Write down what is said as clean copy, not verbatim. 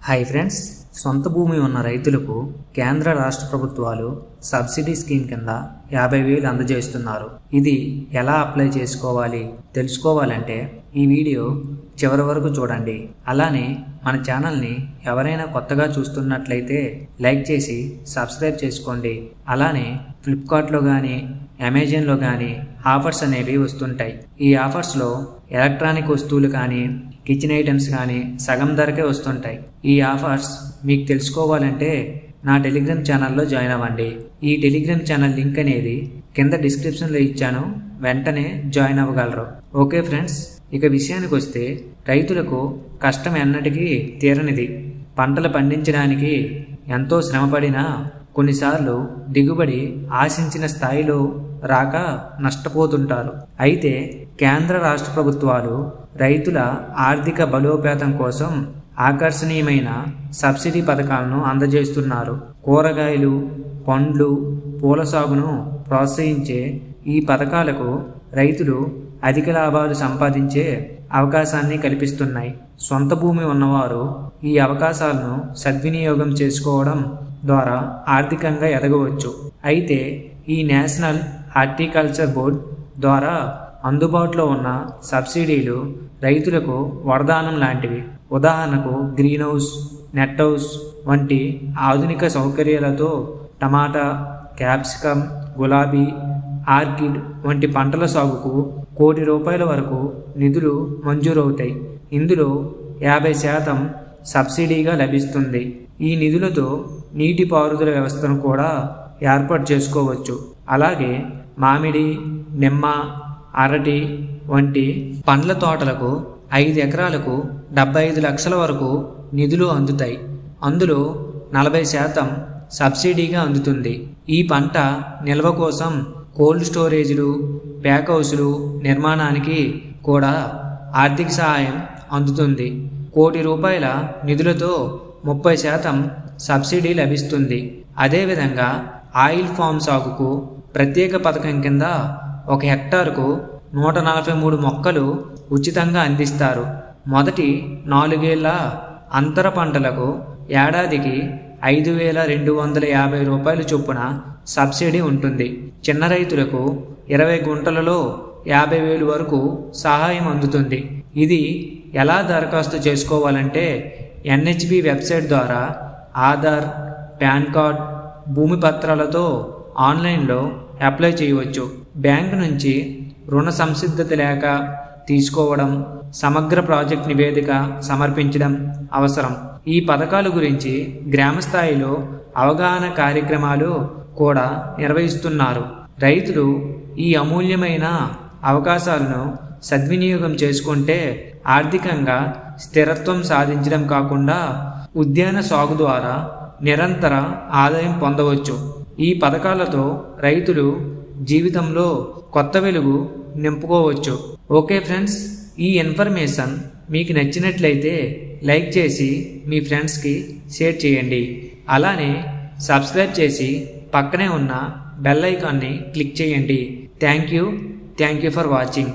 Hi friends, సొంత భూమి ఉన్న రైతులకు కేంద్ర రాష్ట్ర ప్రభుత్వాలు సబ్సిడీ స్కీమ్ కింద 50,000 అందజేస్తున్నారు. ఇది ఎలా అప్లై చేసుకోవాలి తెలుసుకోవాలంటే ఈ వీడియో చివరి వరకు చూడండి. అలానే మన ఛానల్ని ఎవరైనా కొత్తగా చూస్తున్నట్లయితే లైక్ చేసి సబ్స్క్రైబ్ చేసుకోండి. అలానే ఫ్లిప్కార్ట్లో కానీ అమెజాన్లో కానీ ఆఫర్స్ అనేవి వస్తుంటాయి. ఈ ఆఫర్స్లో ఎలక్ట్రానిక్ వస్తువులు కానీ కిచెన్ ఐటమ్స్ కానీ సగం ధరకే వస్తుంటాయి. ఈ ఆఫర్స్ మీకు తెలుసుకోవాలంటే నా టెలిగ్రామ్ ఛానల్లో జాయిన్ అవ్వండి. ఈ టెలిగ్రామ్ ఛానల్ లింక్ అనేది కింద డిస్క్రిప్షన్లో ఇచ్చాను, వెంటనే జాయిన్ అవ్వగలరు. ఓకే ఫ్రెండ్స్, ఇక విషయానికి వస్తే రైతులకు కష్టం ఎన్నటికీ తీరనిది. పంటలు పండించడానికి ఎంతో శ్రమపడినా కొన్నిసార్లు దిగుబడి ఆశించిన స్థాయిలో రాక నష్టపోతుంటారు. అయితే కేంద్ర రాష్ట్ర ప్రభుత్వాలు రైతుల ఆర్థిక బలోపేతం కోసం ఆకర్షణీయమైన సబ్సిడీ పథకాలను అందజేస్తున్నారు. కూరగాయలు, పండ్లు, పూల సాగును ప్రోత్సహించే ఈ పథకాలకు రైతులు అధిక లాభాలు సంపాదించే అవకాశాన్ని కల్పిస్తున్నాయి. సొంత భూమి ఉన్నవారు ఈ అవకాశాలను సద్వినియోగం చేసుకోవడం ద్వారా ఆర్థికంగా ఎదగవచ్చు. అయితే ఈ నేషనల్ హార్టికల్చర్ బోర్డ్ ద్వారా అందుబాటులో ఉన్న సబ్సిడీలు రైతులకు వరదానం లాంటివి. ఉదాహరణకు గ్రీన్ హౌస్, నెట్ హౌస్ వంటి ఆధునిక సౌకర్యాలతో టమాటా, క్యాప్సికమ్, గులాబీ, ఆర్కిడ్ వంటి పంటల సాగుకు ₹1,00,00,000 వరకు నిధులు మంజూరవుతాయి. ఇందులో 50% సబ్సిడీగా లభిస్తుంది. ఈ నిధులతో నీటిపారుదల వ్యవస్థను కూడా ఏర్పాటు చేసుకోవచ్చు. అలాగే మామిడి, నిమ్మ, అరటి వంటి పండ్ల తోటలకు 5 ఎకరాలకు 75 లక్షల వరకు నిధులు అందుతాయి. అందులో 40% సబ్సిడీగా అందుతుంది. ఈ పంట నిల్వ కోసం కోల్డ్ స్టోరేజీలు, ప్యాక్ హౌసులు నిర్మాణానికి కూడా ఆర్థిక సహాయం అందుతుంది. ₹1,00,00,000 నిధులతో 30% సబ్సిడీ లభిస్తుంది. అదేవిధంగా ఆయిల్ ఫామ్ సాగుకు ప్రత్యేక పథకం కింద 1 హెక్టార్కు 143 మొక్కలు ఉచితంగా అందిస్తారు. మొదటి 4 ఏళ్ల అంతర పంటలకు ఏడాదికి ₹5,250 చొప్పున సబ్సిడీ ఉంటుంది. చిన్న రైతులకు 20 గుంటలలో 50,000 వరకు సహాయం అందుతుంది. ఇది ఎలా దరఖాస్తు చేసుకోవాలంటే NHB వెబ్సైట్ ద్వారా ఆధార్, పాన్ కార్డ్, భూమి పత్రాలతో ఆన్లైన్లో అప్లై చేయవచ్చు. బ్యాంకు నుంచి రుణ సంసిద్ధత లేఖ తీసుకోవడం, సమగ్ర ప్రాజెక్ట్ నివేదిక సమర్పించడం అవసరం. ఈ పథకాల గురించి గ్రామ స్థాయిలో అవగాహన కార్యక్రమాలు కూడా నిర్వహిస్తున్నారు. రైతులు ఈ అమూల్యమైన అవకాశాలను సద్వినియోగం చేసుకుంటే ఆర్థికంగా స్థిరత్వం సాధించడం కాకుండా ఉద్యాన సాగు ద్వారా నిరంతర ఆదాయం పొందవచ్చు. ఈ పథకాలతో రైతులు జీవితంలో కొత్త వెలుగు నింపుకోవచ్చు. ఓకే ఫ్రెండ్స్, ఈ ఇన్ఫర్మేషన్ మీకు నచ్చినట్లయితే లైక్ చేసి మీ ఫ్రెండ్స్కి షేర్ చేయండి. అలానే సబ్స్క్రైబ్ చేసి పక్కనే ఉన్న బెల్ ఐకాన్ని క్లిక్ చేయండి. Thank you for watching.